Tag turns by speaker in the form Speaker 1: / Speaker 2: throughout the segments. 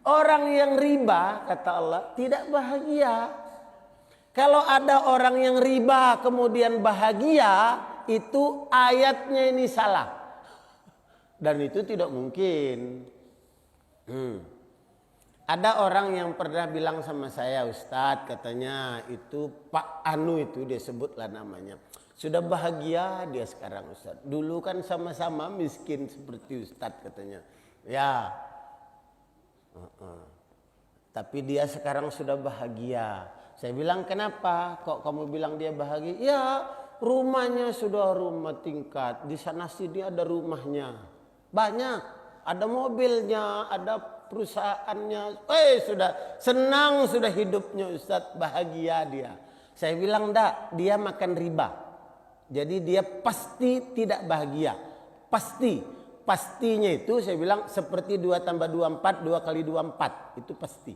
Speaker 1: Orang yang riba, kata Allah, tidak bahagia. Kalau ada orang yang riba kemudian bahagia, itu ayatnya ini salah. Dan itu tidak mungkin. Ada orang yang pernah bilang sama saya, Ustadz, katanya itu Pak Anu itu, dia sebutlah namanya. Sudah bahagia dia sekarang, Ustadz. Dulu kan sama-sama miskin seperti Ustadz, katanya. Ya. Tapi dia sekarang sudah bahagia. Saya bilang, kenapa kok kamu bilang dia bahagia? Ya, rumahnya sudah rumah tingkat. Di sana sini ada rumahnya. Banyak. Ada mobilnya, ada perusahaannya. Sudah senang sudah hidupnya, Ustadz, bahagia dia. Saya bilang, enggak, dia makan riba. Jadi dia pasti tidak bahagia. Pasti. Pastinya itu saya bilang seperti 2 tambah 2 4, 2 kali 2 4. Itu pasti.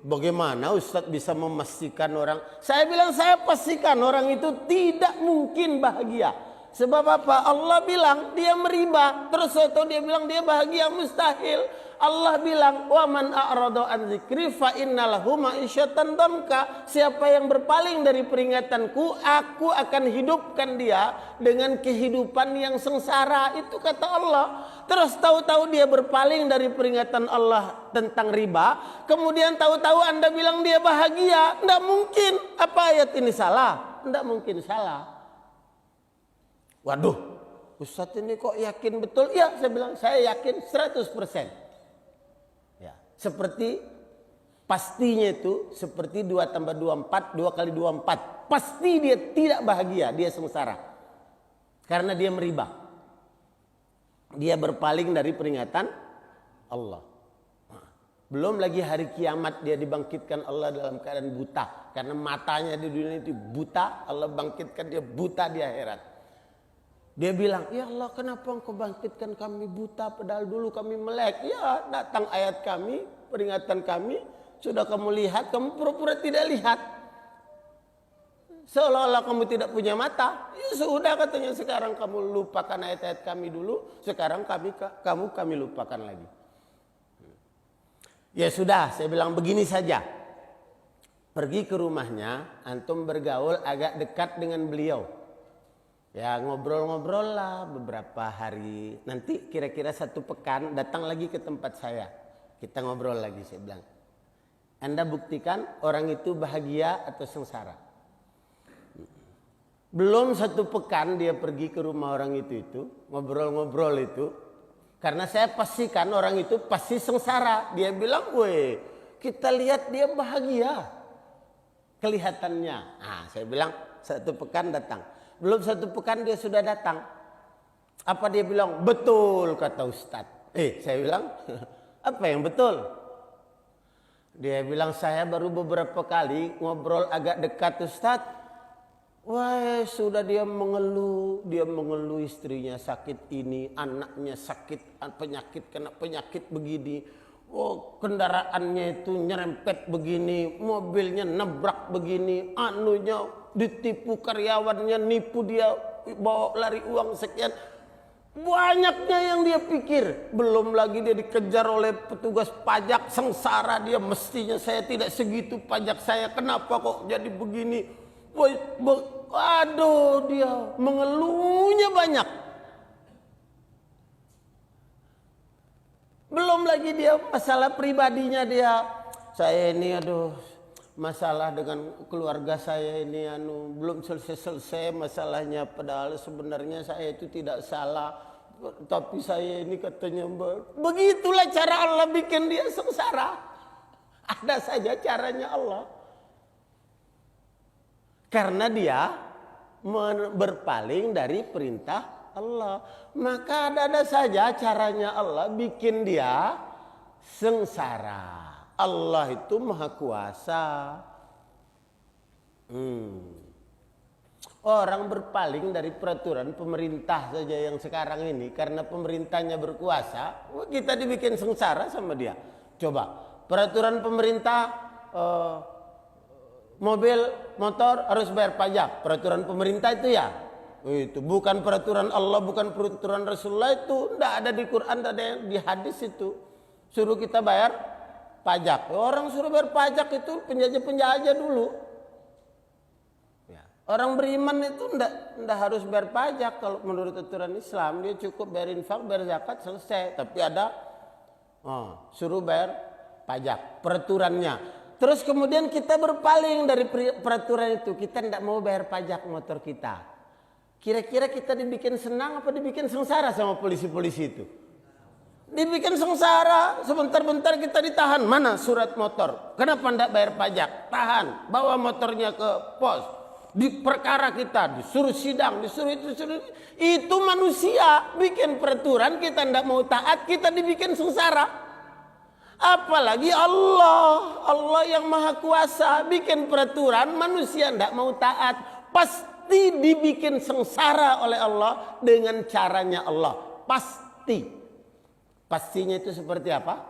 Speaker 1: Bagaimana Ustadz bisa memastikan orang? Saya bilang saya pastikan orang itu tidak mungkin bahagia. Sebab apa? Allah bilang dia meriba. Terus atau dia bilang dia bahagia, mustahil. Allah bilang, wa man a'rada an dzikri fa innalahu ma'isyatan dhanka. Siapa yang berpaling dari peringatanku, aku akan hidupkan dia dengan kehidupan yang sengsara. Itu kata Allah. Terus tahu-tahu dia berpaling dari peringatan Allah tentang riba, kemudian tahu-tahu Anda bilang dia bahagia. Tidak mungkin. Apa ayat ini salah? Tidak mungkin salah. Waduh, Ustadz ini kok yakin betul? Ya, saya bilang saya yakin 100%. Ya, seperti pastinya itu seperti 2 tambah 2 4, 2 kali 2 4. Pasti dia tidak bahagia, dia sengsara. Karena dia meriba. Dia berpaling dari peringatan Allah. Belum lagi hari kiamat dia dibangkitkan Allah dalam keadaan buta. Karena matanya di dunia itu buta, Allah bangkitkan dia buta di akhirat. Dia bilang, ya Allah, kenapa engkau bangkitkan kami buta padahal dulu kami melek? Ya, datang ayat kami, peringatan kami, sudah kamu lihat, kamu pura-pura tidak lihat. Seolah-olah kamu tidak punya mata. Ya sudah, katanya, sekarang kamu lupakan ayat-ayat kami dulu, sekarang kami lupakan lagi. Ya sudah, saya bilang begini saja. Pergi ke rumahnya, antum bergaul agak dekat dengan beliau. Ya ngobrol-ngobrol lah beberapa hari. Nanti kira-kira 1 pekan datang lagi ke tempat saya. Kita ngobrol lagi, saya bilang. Anda buktikan orang itu bahagia atau sengsara. Belum 1 pekan dia pergi ke rumah orang itu ngobrol-ngobrol itu. Karena saya pastikan orang itu pasti sengsara. Dia bilang, weh, kita lihat dia bahagia. Kelihatannya. Nah, saya bilang 1 pekan datang. Belum 1 pekan dia sudah datang. Apa dia bilang? Betul, kata Ustadz. Saya bilang, apa yang betul? Dia bilang, saya baru beberapa kali ngobrol agak dekat, Ustadz. Wah, sudah dia mengeluh istrinya sakit ini, anaknya sakit, penyakit, kena penyakit begini. Oh, kendaraannya itu nyerempet begini, mobilnya nabrak begini, anunya ditipu karyawannya, nipu dia, bawa lari uang sekian. Banyaknya yang dia pikir. Belum lagi dia dikejar oleh petugas pajak, sengsara dia. Mestinya saya tidak segitu pajak saya, kenapa kok jadi begini? Aduh, dia mengeluhnya banyak. Belum lagi dia masalah pribadinya dia. Saya ini masalah dengan keluarga saya ini belum selesai masalahnya, padahal sebenarnya saya itu tidak salah, tapi saya ini katanya begitulah cara Allah bikin dia sengsara. Ada saja caranya Allah. Karena dia berpaling dari perintah Allah, maka ada saja caranya Allah bikin dia sengsara. Allah itu maha kuasa. Orang berpaling dari peraturan pemerintah saja yang sekarang ini karena pemerintahnya berkuasa, kita dibikin sengsara sama dia. Coba peraturan pemerintah, mobil motor harus bayar pajak, peraturan pemerintah itu ya. Itu bukan peraturan Allah, bukan peraturan Rasulullah, itu tidak ada di Quran, tidak ada di hadis itu. Suruh kita bayar pajak. Orang suruh bayar pajak itu penjajah-penjajah dulu. Ya. Orang beriman itu tidak harus bayar pajak kalau menurut aturan Islam. Dia cukup bayar infak, bayar zakat, selesai. Tapi ada suruh bayar pajak, peraturannya. Terus kemudian kita berpaling dari peraturan itu. Kita tidak mau bayar pajak motor kita. Kira-kira kita dibikin senang apa dibikin sengsara sama polisi-polisi itu? Dibikin sengsara. Sebentar-bentar kita ditahan. Mana surat motor? Kenapa tidak bayar pajak? Tahan. Bawa motornya ke pos. Diperkara kita. Disuruh sidang. Disuruh itu. Itu manusia. Bikin peraturan. Kita tidak mau taat. Kita dibikin sengsara. Apalagi Allah. Allah yang maha kuasa. Bikin peraturan. Manusia tidak mau taat. Pasti dibikin sengsara oleh Allah. Dengan caranya Allah. Pasti. Pastinya itu seperti apa?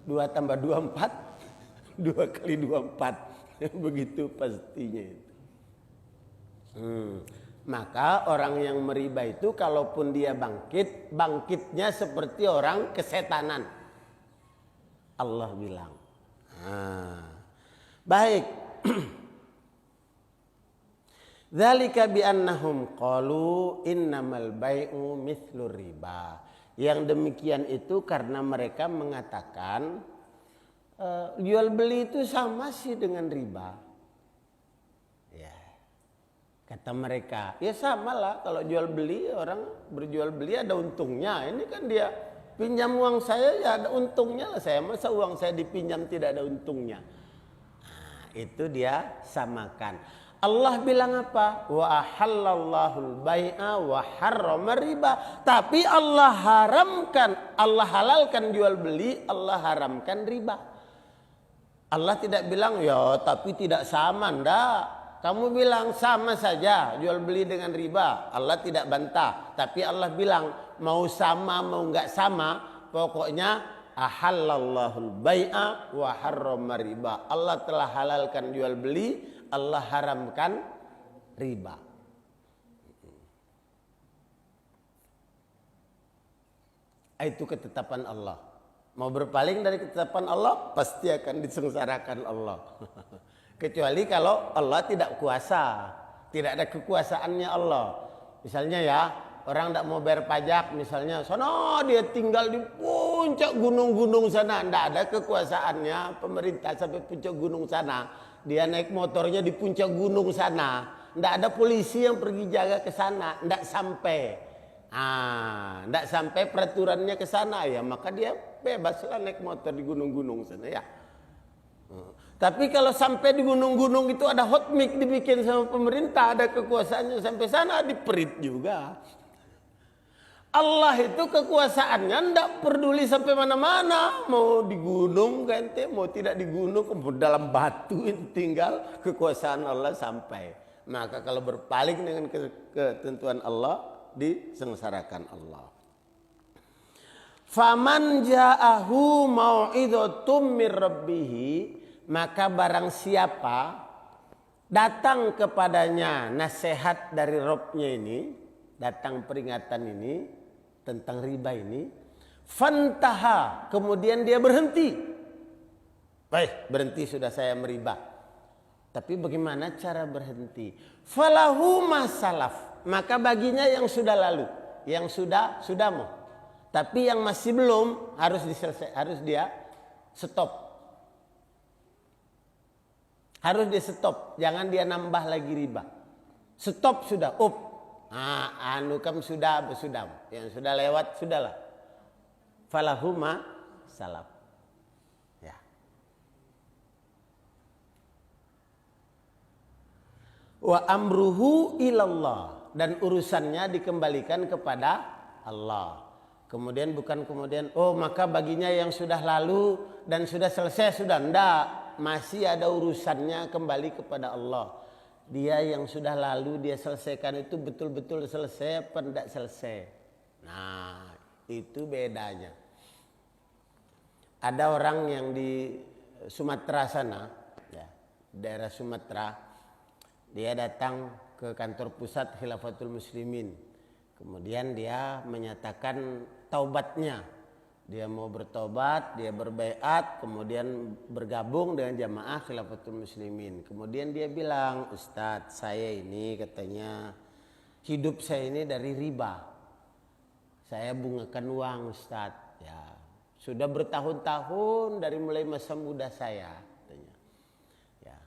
Speaker 1: 2 tambah 2 4. 2 kali 2 4. Begitu pastinya itu. Maka orang yang meriba itu kalaupun dia bangkit. Bangkitnya seperti orang kesetanan. Allah bilang. Baik. Dzalika bi annahum qalu innamal bai'u mithlur riba. Yang demikian itu karena mereka mengatakan jual beli itu sama sih dengan riba. Ya. Kata mereka, ya samalah kalau jual beli, orang berjual beli ada untungnya. Ini kan dia pinjam uang saya ya ada untungnya lah saya. Masa uang saya dipinjam tidak ada untungnya? Nah, itu dia samakan. Allah bilang apa? Wa ahallallahul bai'a wa harrama riba. Tapi Allah halalkan jual beli, Allah haramkan riba. Allah tidak bilang ya tapi tidak sama, ndak. Kamu bilang sama saja jual beli dengan riba. Allah tidak bantah. Tapi Allah bilang mau sama mau enggak sama, pokoknya ahallallahul bai'a wa harrama riba. Allah telah halalkan jual beli, Allah haramkan riba. Itu ketetapan Allah. Mau berpaling dari ketetapan Allah, pasti akan disengsarakan Allah. Kecuali kalau Allah tidak kuasa, tidak ada kekuasaannya Allah. Misalnya ya, orang tidak mau bayar pajak, misalnya, sana dia tinggal di puncak gunung-gunung sana, tidak ada kekuasaannya pemerintah sampai puncak gunung sana. Dia naik motornya di puncak gunung sana, tidak ada polisi yang pergi jaga ke sana, tidak sampai. Tidak sampai peraturannya ke sana ya, maka dia bebaslah naik motor di gunung-gunung sana ya. Tapi kalau sampai di gunung-gunung itu ada hot mic dibikin sama pemerintah, ada kekuasaannya sampai sana diperit juga. Allah itu kekuasaannya tidak peduli sampai mana-mana, mau di gunung ganti, mau tidak di gunung, mau dalam batu itu tinggal kekuasaan Allah sampai. Maka kalau berpaling dengan ketentuan Allah, disengsarakan Allah. Faman ja'ahu mau'izatum mir rabbih, maka barang siapa datang kepadanya nasihat dari Rabb-nya ini, datang peringatan ini tentang riba ini, fantaha, kemudian dia berhenti. Baik, berhenti sudah saya meriba. Tapi bagaimana cara berhenti? Falahu masalaf, maka baginya yang sudah lalu, yang sudah mau. Tapi yang masih belum harus diselesaikan, harus dia stop. Harus di stop, jangan dia nambah lagi riba. Stop sudah, anu kam sudah, yang sudah lewat sudahlah. Falahuma salaf. Ya. Wa amruhu ilallah, dan urusannya dikembalikan kepada Allah. Kemudian maka baginya yang sudah lalu dan sudah selesai sudah, ndak. Masih ada urusannya kembali kepada Allah. Dia yang sudah lalu dia selesaikan itu betul-betul selesai apa tidak selesai. Nah, itu bedanya. Ada orang yang di Sumatera sana, ya, daerah Sumatera, dia datang ke kantor pusat Khilafatul Muslimin. Kemudian dia menyatakan taubatnya. Dia mau bertobat, dia berbaiat, kemudian bergabung dengan jamaah Khilafatul Muslimin. Kemudian dia bilang, Ustadz, saya ini katanya hidup saya ini dari riba. Saya bungakan uang, Ustadz. Ya, sudah bertahun-tahun dari mulai masa muda saya. Katanya. Ya,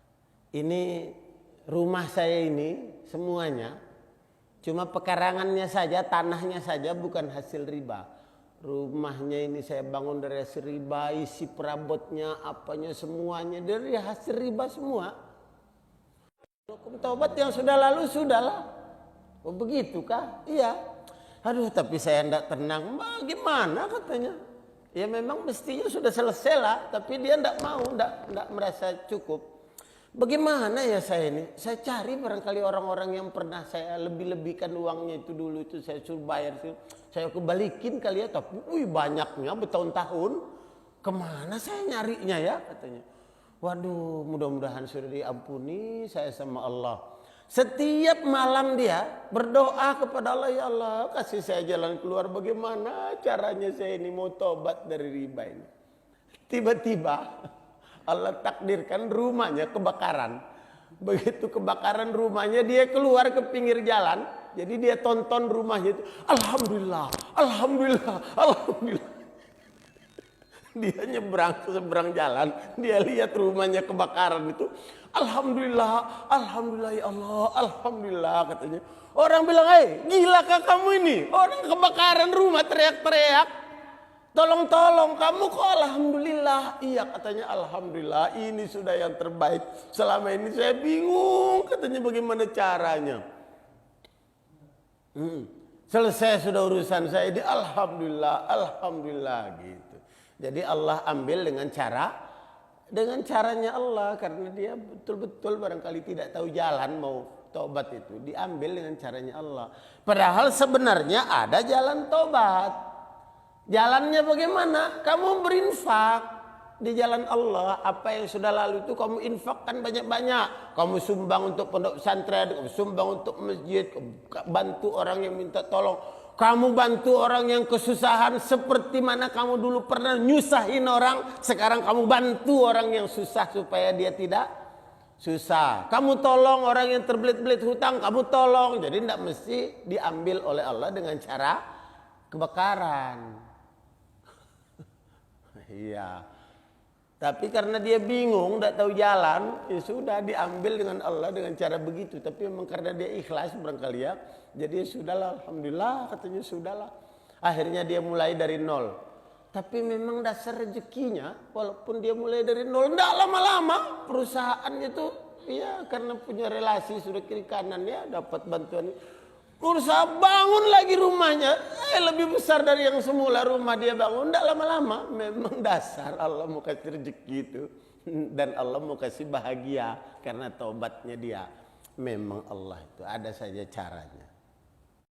Speaker 1: ini rumah saya ini semuanya cuma pekarangannya saja, tanahnya saja bukan hasil riba. Rumahnya ini saya bangun dari hasil riba, isi perabotnya, apanya semuanya dari hasil riba semua. Hukum taubat yang sudah lalu sudahlah. Oh begitukah? Iya. Aduh tapi saya tidak tenang. Bagaimana katanya? Ya memang mestinya sudah selesai lah, tapi dia tidak mau, tidak merasa cukup. Bagaimana ya saya ini? Saya cari barangkali orang-orang yang pernah saya lebih-lebihkan uangnya itu dulu itu saya suruh bayar, saya kebalikin kali ya, tapi banyaknya bertahun-tahun. Kemana saya nyarinya ya katanya. Waduh, mudah-mudahan sudah diampuni saya sama Allah. Setiap malam dia berdoa kepada Allah, ya Allah kasih saya jalan keluar, bagaimana caranya saya ini mau tobat dari riba ini. Tiba-tiba Allah takdirkan rumahnya kebakaran. Begitu kebakaran rumahnya, dia keluar ke pinggir jalan. Jadi dia tonton rumahnya itu. Alhamdulillah, Alhamdulillah, Alhamdulillah. Dia nyebrang ke seberang jalan. Dia lihat rumahnya kebakaran itu. Alhamdulillah, Alhamdulillah ya Allah, Alhamdulillah katanya. Orang bilang, gilakah kamu ini? Orang kebakaran rumah teriak-teriak. Tolong kamu kok alhamdulillah. Iya katanya alhamdulillah ini sudah yang terbaik. Selama ini saya bingung katanya bagaimana caranya. Selesai sudah urusan saya ini alhamdulillah, alhamdulillah gitu. Jadi Allah ambil dengan caranya Allah, karena dia betul-betul barangkali tidak tahu jalan mau tobat itu. Diambil dengan caranya Allah. Padahal sebenarnya ada jalan tobat. Jalannya bagaimana? Kamu berinfak di jalan Allah. Apa yang sudah lalu itu kamu infakkan banyak-banyak. Kamu sumbang untuk pondok pesantren, kamu sumbang untuk masjid, bantu orang yang minta tolong. Kamu bantu orang yang kesusahan seperti mana kamu dulu pernah nyusahin orang. Sekarang kamu bantu orang yang susah supaya dia tidak susah. Kamu tolong orang yang terbelit-belit hutang, kamu tolong. Jadi tidak mesti diambil oleh Allah dengan cara kebakaran. Iya, tapi karena dia bingung, tidak tahu jalan, ya sudah diambil dengan Allah dengan cara begitu. Tapi memang karena dia ikhlas barangkali ya, jadi sudahlah, alhamdulillah katanya sudahlah. Akhirnya dia mulai dari nol. Tapi memang dasar rezekinya, walaupun dia mulai dari nol, tidak lama-lama perusahaannya tuh, ya karena punya relasi sudah kiri kanan ya dapat bantuan. Berusaha bangun lagi rumahnya, lebih besar dari yang semula rumah dia bangun. Tidak lama-lama, memang dasar Allah mau kasih rezeki itu. Dan Allah mau kasih bahagia karena taubatnya dia. Memang Allah itu ada saja caranya.